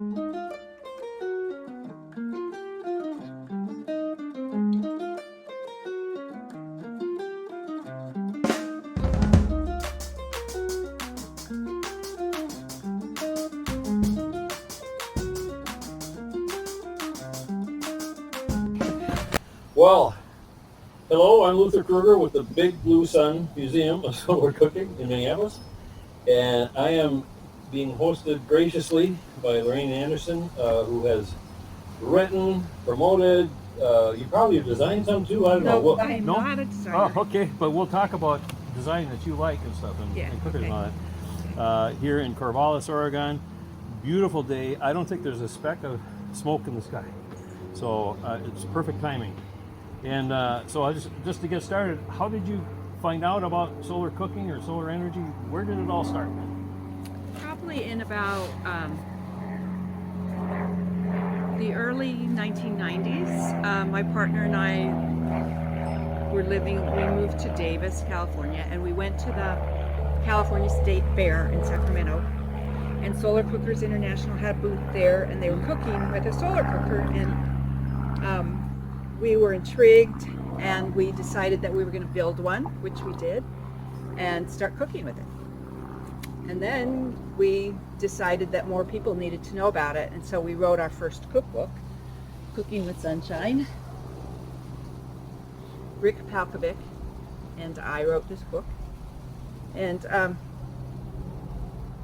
Well, hello, I'm Luther Kruger with the Big Blue Sun Museum of Solar Cooking in Minneapolis, and I am being hosted graciously by Lorraine Anderson, who has written, promoted, you probably have designed some too, I don't know. No, I am not a designer. Oh, okay, but we'll talk about design that you like and stuff, and cooking and all that. Here in Corvallis, Oregon, beautiful day. I don't think there's a speck of smoke in the sky, so it's perfect timing. And so I just to get started, how did you find out about solar cooking or solar energy? Where did it all start? Probably in about the early 1990s. My partner and I we moved to Davis, California, and we went to the California State Fair in Sacramento. And Solar Cookers International had a booth there, and they were cooking with a solar cooker, and we were intrigued, and we decided that we were going to build one, which we did, and start cooking with it. And then we decided that more people needed to know about it, and so we wrote our first cookbook, Cooking with Sunshine. Rick Palkovic and I wrote this book. And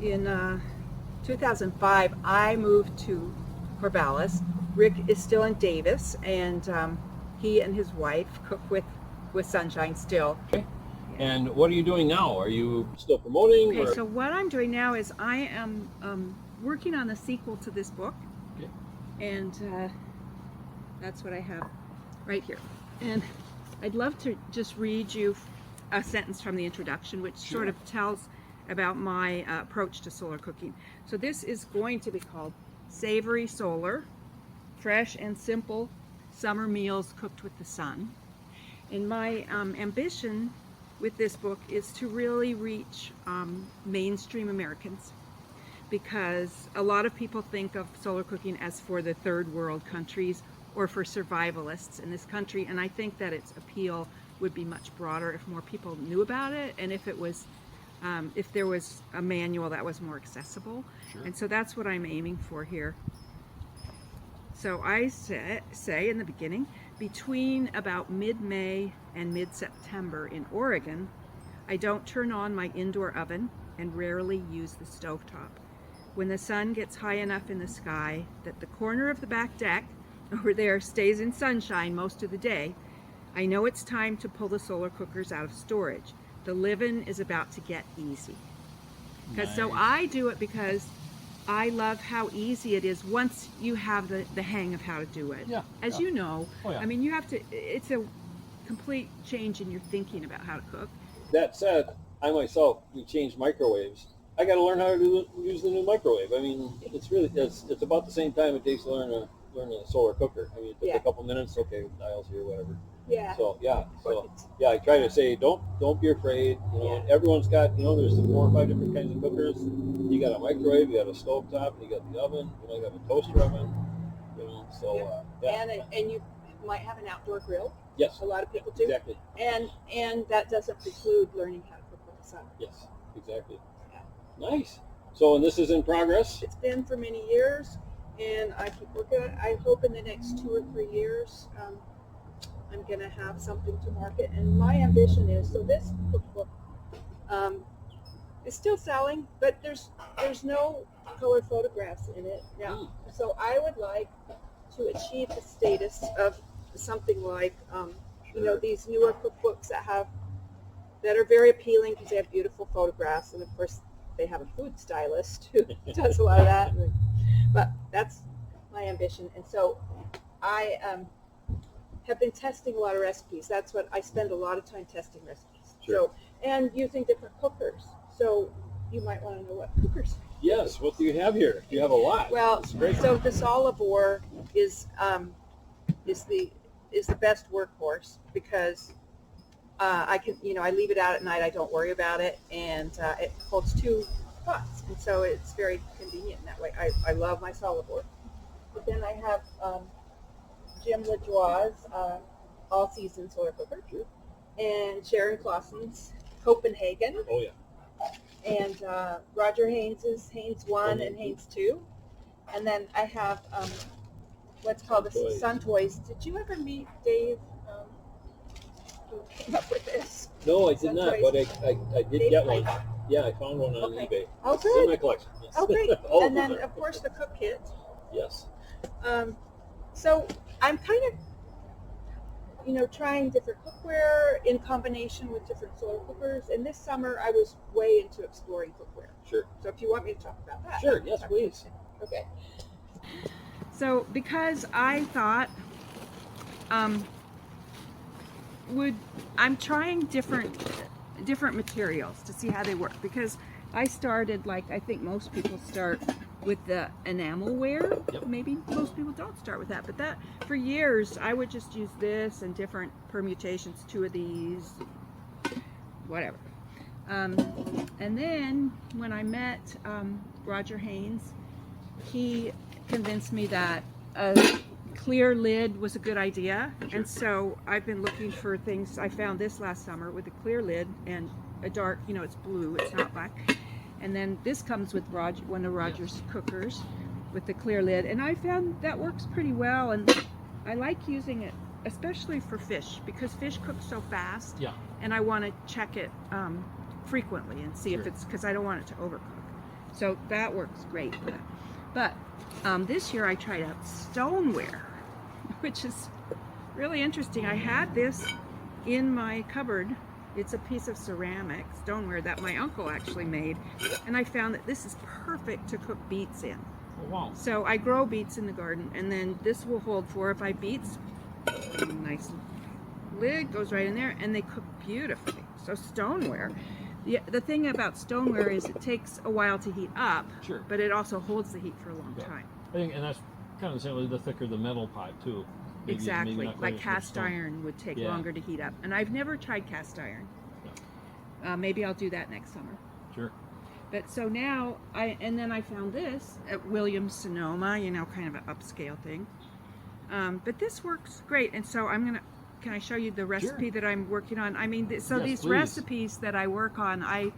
in 2005, I moved to Corvallis. Rick is still in Davis, and he and his wife cook with Sunshine still. Okay. And what are you doing now? Are you still promoting? Okay, or? so what I'm doing now is I am working on the sequel to this book. Okay. And that's what I have right here. And I'd love to just read you a sentence from the introduction, which sort of tells about my approach to solar cooking. So this is going to be called Savory Solar, Fresh and Simple Summer Meals Cooked with the Sun. And my ambition with this book is to really reach mainstream Americans, because a lot of people think of solar cooking as for the third world countries or for survivalists in this country, and I think that its appeal would be much broader if more people knew about it, and if it was if there was a manual that was more accessible. Sure. And so that's what I'm aiming for here. So I say in the beginning, between about mid-May and mid-September in Oregon, I don't turn on my indoor oven and rarely use the stovetop. When the sun gets high enough in the sky that the corner of the back deck over there stays in sunshine most of the day, I know it's time to pull the solar cookers out of storage. The living is about to get easy. Nice. So I do it because I love how easy it is once you have the hang of how to do it. Yeah. As you know, I mean, you have to, it's a complete change in your thinking about how to cook. That said, I myself, we changed microwaves. I got to learn how to use the new microwave. I mean, it's about the same time it takes to learn a solar cooker. I mean, it took a couple minutes. Okay, dials here, whatever. Yeah. So I try to say don't be afraid. You know, everyone's got, there's 4 or 5 different kinds of cookers. You got a microwave, you got a stove top, you got the oven, you might have a toaster oven. And you might have an outdoor grill. Yes. A lot of people do. Exactly. And that doesn't preclude learning how to cook with the sun. Yes, exactly. Yeah. Nice. So, and this is in progress? It's been for many years, and I keep working on it. I hope in the next 2 or 3 years, I'm going to have something to market. And my ambition is, so this cookbook is still selling, but there's no color photographs in it now. So I would like to achieve the status of something like, these newer cookbooks that are very appealing because they have beautiful photographs, and of course they have a food stylist who does a lot of that. But that's my ambition, and so I have been testing a lot of recipes. That's what I spend a lot of time testing recipes. Sure. So, and using different cookers. So you might want to know what cookers. Yes. What do you have here? You have a lot. Well, so this Olivor is the best workhorse because I can, I leave it out at night. I don't worry about it, and it holds 2 pots. And so it's very convenient in that way. I love my solid board. But then I have Jim LaJoie's all season solar cooker, and Sharon Clausen's Copenhagen. Oh yeah. And Roger Haynes's Haynes 1 and Haynes 2. And then I have what's called the Sun Toys. Did you ever meet Dave who came up with this? No, I did not, but I did Dave get one. Piper. Yeah, I found one on eBay. Oh, It's in my good. collection. Yes. Oh, great. All And of then, them of course, the cook kit. Yes. So I'm kind of, trying different cookware in combination with different solar cookers. And this summer, I was way into exploring cookware. Sure. So if you want me to talk about that. Sure, yes, please. Okay. So because I thought, I'm trying different materials to see how they work, because I started, like I think most people start, with the enamelware. Yep. Maybe most people don't start with that, but that for years I would just use this and different permutations, 2 of these, whatever. And then when I met Roger Haynes, he convinced me that a clear lid was a good idea. Sure. And so I've been looking for things. I found this last summer with a clear lid and a dark, it's blue, it's not black. And then this comes with one of Roger's cookers with the clear lid, and I found that works pretty well. And I like using it especially for fish, because fish cook so fast. Yeah. And I want to check it frequently and see if it's, because I don't want it to overcook. So that works great for that. But this year I tried out stoneware, which is really interesting. I had this in my cupboard. It's a piece of ceramic stoneware that my uncle actually made, and I found that this is perfect to cook beets in. Oh, wow. So I grow beets in the garden, and then this will hold 4 or 5 beets. Nice lid goes right in there, and they cook beautifully. So stoneware. The thing about stoneware is it takes a while to heat up, Sure. but it also holds the heat for a long Yeah. time. I think, and that's kind of the same, the thicker the metal pot too. Maybe Exactly. not quite Like as much cast stone. iron would take Yeah. longer to heat up. And I've never tried cast iron. Maybe I'll do that next summer. Sure. But so now, and then I found this at Williams Sonoma, kind of an upscale thing. But this works great. And so can I show you the recipe that I'm working on? I mean, Yes, these please. recipes that I work on, I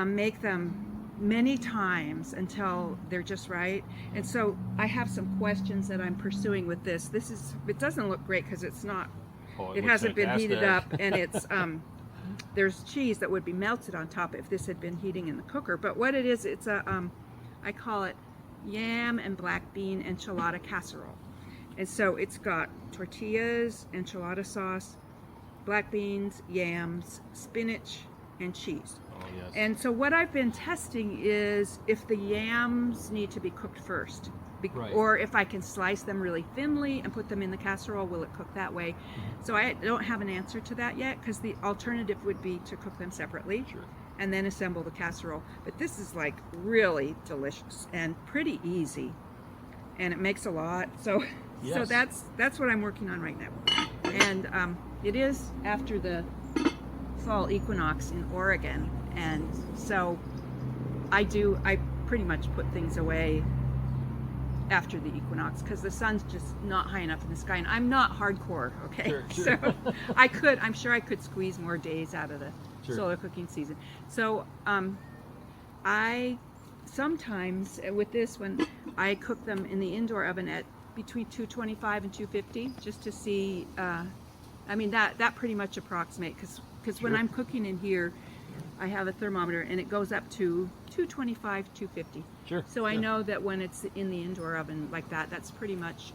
make them many times until they're just right. And so I have some questions that I'm pursuing with this. It doesn't look great because it's not, Oh, it looks hasn't been heated up, fantastic. and it's, there's cheese that would be melted on top if this had been heating in the cooker. But what it is, it's I call it yam and black bean enchilada casserole. And so it's got tortillas, enchilada sauce, black beans, yams, spinach, and cheese. Oh, yes. And so what I've been testing is if the yams need to be cooked first, Right. or if I can slice them really thinly and put them in the casserole, will it cook that way? So I don't have an answer to that yet, because the alternative would be to cook them separately. Sure. And then assemble the casserole. But this is like really delicious and pretty easy, and it makes a lot. So Yes. that's what I'm working on right now. And it is after the fall equinox in Oregon, and so I pretty much put things away after the equinox, because the sun's just not high enough in the sky, and I'm not hardcore, okay? Sure. So I'm sure I could squeeze more days out of the solar cooking season. So I sometimes with this one, I cook them in the indoor oven at between 225 and 250, just to see. I mean, that pretty much approximate, because when I'm cooking in here, I have a thermometer and it goes up to 225, 250. Sure. So I know that when it's in the indoor oven like that, that's pretty much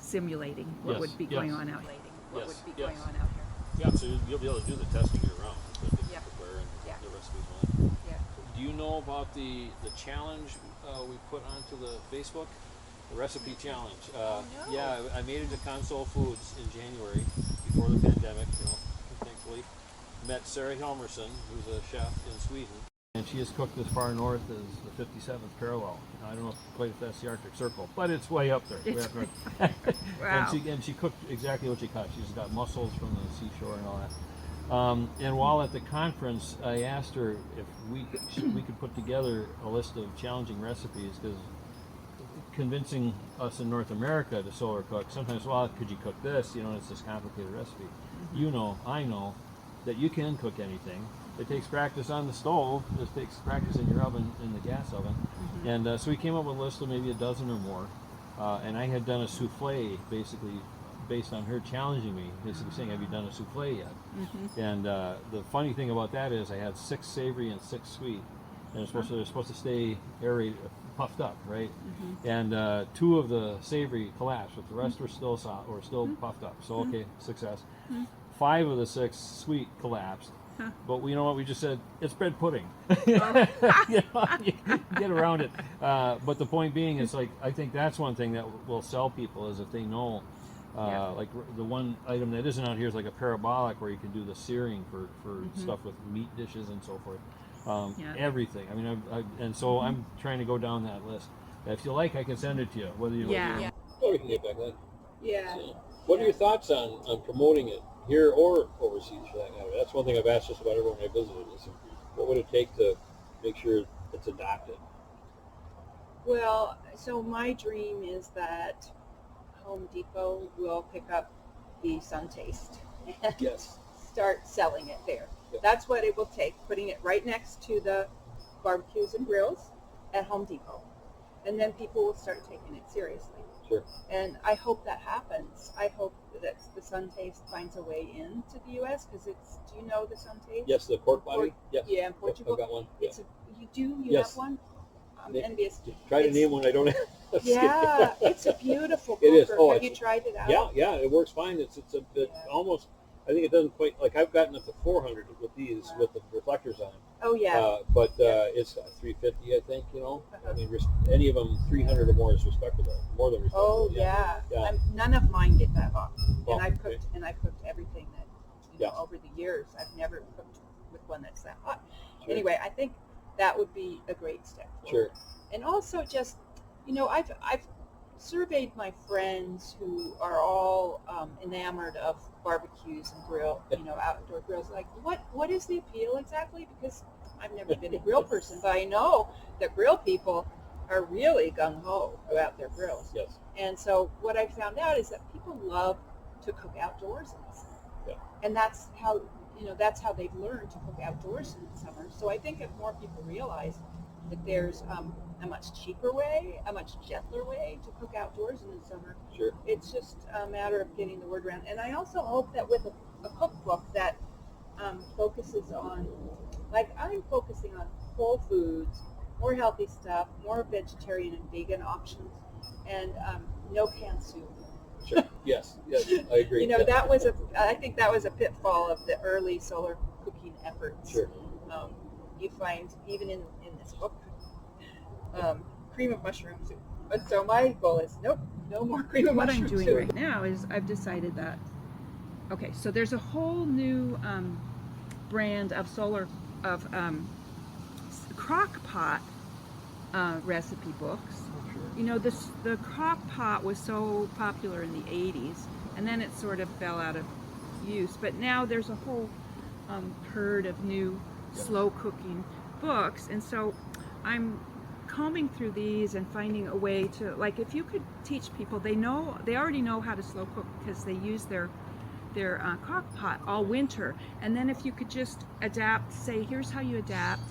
simulating what would be going on out here. What would be going on out here. Yeah, so you'll be able to do the testing year round with the Yep. cookware and Yeah. the recipes on it. Yeah. Do you know about the challenge we put onto the Facebook? The recipe challenge. No. Yeah, I made it to Console Foods in January before the pandemic, thankfully. Met Sarah Helmerson, who's a chef in Sweden. And she has cooked as far north as the 57th parallel. I don't know quite if that's the Arctic Circle, but it's way up there. Way up north. Wow. And she cooked exactly what she caught. She's got mussels from the seashore and all that. And while at the conference, I asked her if we could put together a list of challenging recipes, because convincing us in North America to solar cook, sometimes, well, could you cook this? You know, it's this complicated recipe. You know, I know that you can cook anything. It takes practice on the stove. It takes practice in your oven, in the gas oven. And so we came up with a list of maybe a dozen or more. And I had done a souffle, basically, based on her challenging me, basically saying, have you done a souffle yet? And the funny thing about that is I had 6 savory and 6 sweet. And they're supposed to stay aerated, puffed up, right? And 2 of the savory collapsed, but the rest were still still puffed up. So okay, success. 5 of the 6 sweet collapsed. But you know what? We just said it's bread pudding. You know, you get around it. But the point being is, like, I think that's one thing that will sell people is if they know. Like the one item that isn't out here is like a parabolic where you can do the searing for stuff with meat dishes and so forth. Everything. I mean, and so I'm trying to go down that list. If you like, I can send it to you. Whether you like. Oh, we can get back then. Yeah. So, what are your thoughts on promoting it here or overseas, for that matter? That's one thing I've asked just about everyone I visited. Is what would it take to make sure it's adopted? Well, so my dream is that Home Depot will pick up the Sun Taste and Yes. start selling it there. Yep. That's what it will take, putting it right next to the barbecues and grills at Home Depot. And then people will start taking it seriously. Sure. And I hope that happens. I hope that the Sun Taste finds a way into the U.S. because it's, do you know the Sun Taste? Yes, the pork body. Yes. Yeah, in Portugal. I've got one. It's you Yes. have one? I'm Yeah. envious. Try to It's- name one I don't have. Yeah, it's a beautiful It is. cooker. Oh, Have you it's- tried it out? Yeah, it works fine. It's Yeah. almost. I think it doesn't quite, like, I've gotten up to 400 with these with the reflectors on. Oh yeah. But it's 350, I think. You know, I mean, any of them 300 or more is respectable. More than respectable. Oh yeah. Yeah. None of mine get that hot. Oh, And I've okay. cooked everything that over the years. I've never cooked with one that's that hot. Sure. Anyway, I think that would be a great step forward. Sure. And also just, I've surveyed my friends who are all enamored of barbecues and outdoor grills. Like, what is the appeal exactly? Because I've never been a grill person, but I know that grill people are really gung-ho about their grills. Yes. And so what I found out is that people love to cook outdoors in the summer. Yeah. And that's how they've learned to cook outdoors in the summer. So I think if more people realize that there's a much cheaper way, a much gentler way to cook outdoors in the summer, Sure. it's just a matter of getting the word around. And I also hope that with a cookbook that focuses on, like I'm focusing on whole foods, more healthy stuff, more vegetarian and vegan options, and no canned soup. Sure. Yes, I agree. I think that was a pitfall of the early solar cooking efforts. Sure. You find even in this book, cream of mushroom soup. But so my goal is no more cream of What mushroom I'm doing soup. right now is I've decided that, okay, so there's a whole new brand of crock pot recipe books. You know, the crock pot was so popular in the 80s, and then it sort of fell out of use. But now there's a whole herd of new slow cooking books, and so I'm combing through these and finding a way to, like, if you could teach people, they already know how to slow cook because they use their crock pot all winter, and then if you could just adapt, say here's how you adapt,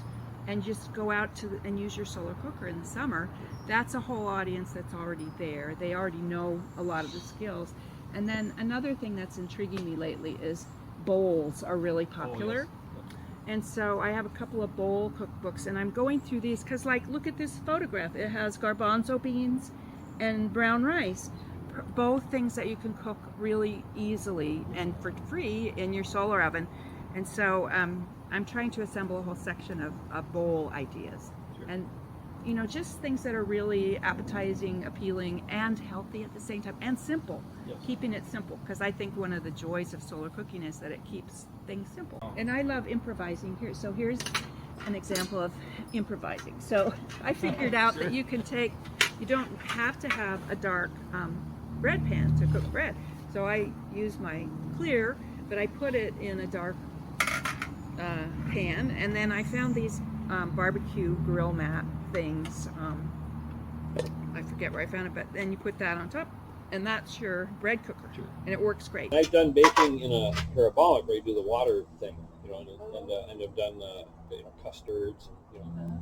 and just go out and use your solar cooker in the summer, that's a whole audience that's already there. They already know a lot of the skills. And then another thing that's intriguing me lately is bowls are really popular. Oh, yes. And so I have a couple of bowl cookbooks, and I'm going through these because, like, look at this photograph. It has garbanzo beans and brown rice, both things that you can cook really easily and for free in your solar oven. And so I'm trying to assemble a whole section of bowl ideas. Sure. And, you know, just things that are really appetizing, appealing, and healthy at the same time, and simple. Yes. Keeping it simple, because I think one of the joys of solar cooking is that it keeps things simple. And I love improvising here. So here's an example of improvising. So I figured out that you don't have to have a dark bread pan to cook bread. So I use my clear, but I put it in a dark pan, and then I found these barbecue grill mat things. I forget where I found it, but then you put that on top, and that's your bread cooker, Sure. and it works great. I've done baking in a parabolic where you do the water thing, you know, and I've done you know, custards, and, you know,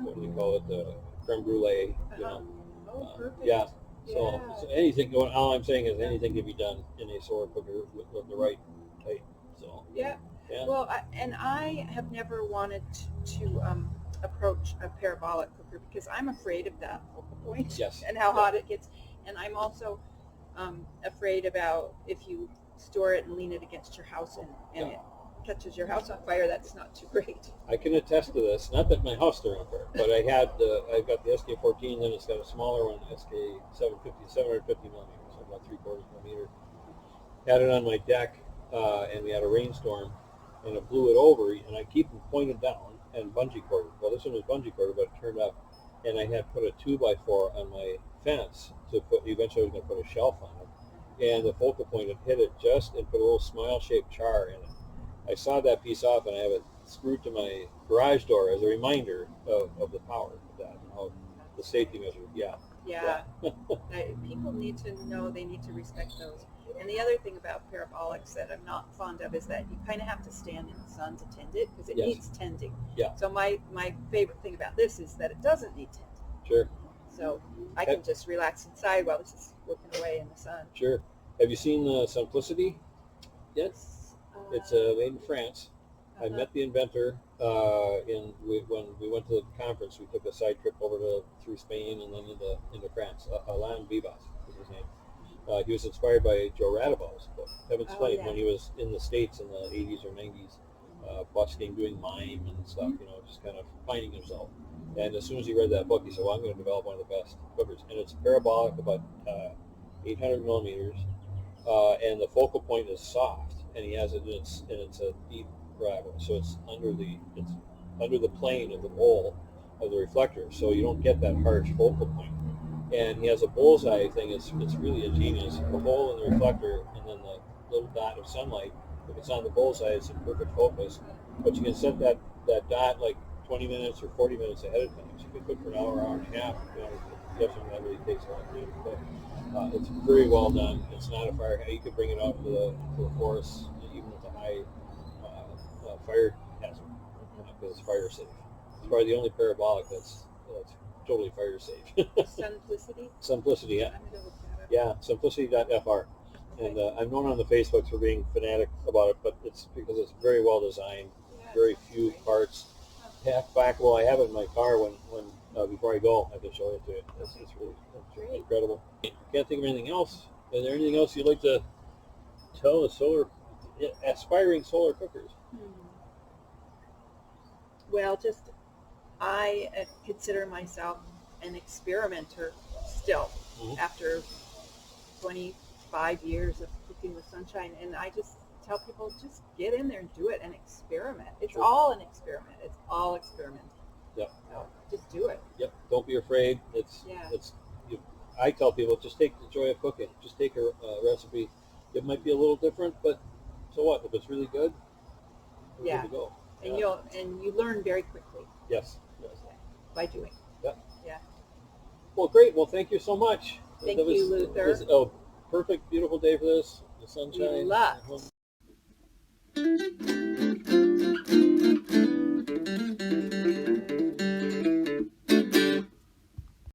what do you call it, the creme brulee, you know. Oh, perfect. Yeah. So anything. All I'm saying is anything can be done in a solar cooker with the right type. So Yeah. yeah. Well, I have never wanted to approach a parabolic cooker because I'm afraid of that focal point Yes. and how hot it gets, and I'm also afraid about if you store it and lean it against your house and it catches your house on fire. That's not too great. I can attest to this. Not that my house turned on fire, but I've got the SK14, then it's got a smaller one, SK750, 750 millimeters, so about 3/4 millimeter. Had it on my deck, and we had a rainstorm, and it blew it over, and I keep them pointed down and bungee corded. Well, this one was bungee corded, but it turned up, and I had put a 2x4 on my fence to put. Eventually, I was going to put a shelf on it, and the focal point had hit it just and put a little smile-shaped char in it. I sawed that piece off, and I have it screwed to my garage door as a reminder of the power of that, and how the safety measure. Yeah. People need to know, they need to respect those. And the other thing about parabolics that I'm not fond of is that you kind of have to stand in the sun to tend it because it Yes. needs tending. Yeah. So my favorite thing about this is that it doesn't need tending. Sure. So I can just relax inside while this is working away in the sun. Sure. Have you seen the Simplicity yet? It's made in France. I met the inventor when we went to the conference. We took a side trip through Spain and then into France. Alain Vivas is his name. He was inspired by Joe Radabau's book, Heaven's Flame, when he was in the States in the 80s or 90s, busking, doing mime and stuff, you know, just kind of finding himself. And as soon as he read that book, he said, well, I'm going to develop one of the best cookers. And it's parabolic, about 800 millimeters, and the focal point is soft, and he has it, and it's a deep gravel, so it's under the plane of the bowl of the reflector, so you don't get that harsh focal point. And he has a bullseye thing. It's really ingenious. The hole in the reflector, and then the little dot of sunlight. If it's on the bullseye, it's in perfect focus. But you can set that dot like 20 minutes or 40 minutes ahead of time. So you can cook for an hour, hour and a half. You know, if something that really takes a long time to cook. It's very well done. It's not a fire. You could bring it out to the forest, even with a high fire hazard, because it's fire safe. It's probably the only parabolic that's totally fire safe. Simplicity? Simplicity, yeah. I'm going to look that up. Yeah, simplicity.fr. And I'm known on the Facebooks for being fanatic about it, but it's because it's very well designed, very few parts. Packable. I have it in my car when before I go, I can show it to you. It's really incredible. Can't think of anything else. Is there anything else you'd like to tell aspiring solar cookers? Well, I consider myself an experimenter still after 25 years of cooking with sunshine, and I just tell people, just get in there and do it and experiment. It's all an experiment. It's all experimenting. Yep. So just do it. Yep. Don't be afraid. I tell people, just take the joy of cooking. Just take a recipe. It might be a little different, but so what? If it's really good, we're good to go. And you learn very quickly. Yes. By doing. Yep. Yeah. Well, great. Well, thank you so much. Thank you, Luther. It was a perfect, beautiful day for this. The sunshine. Good luck.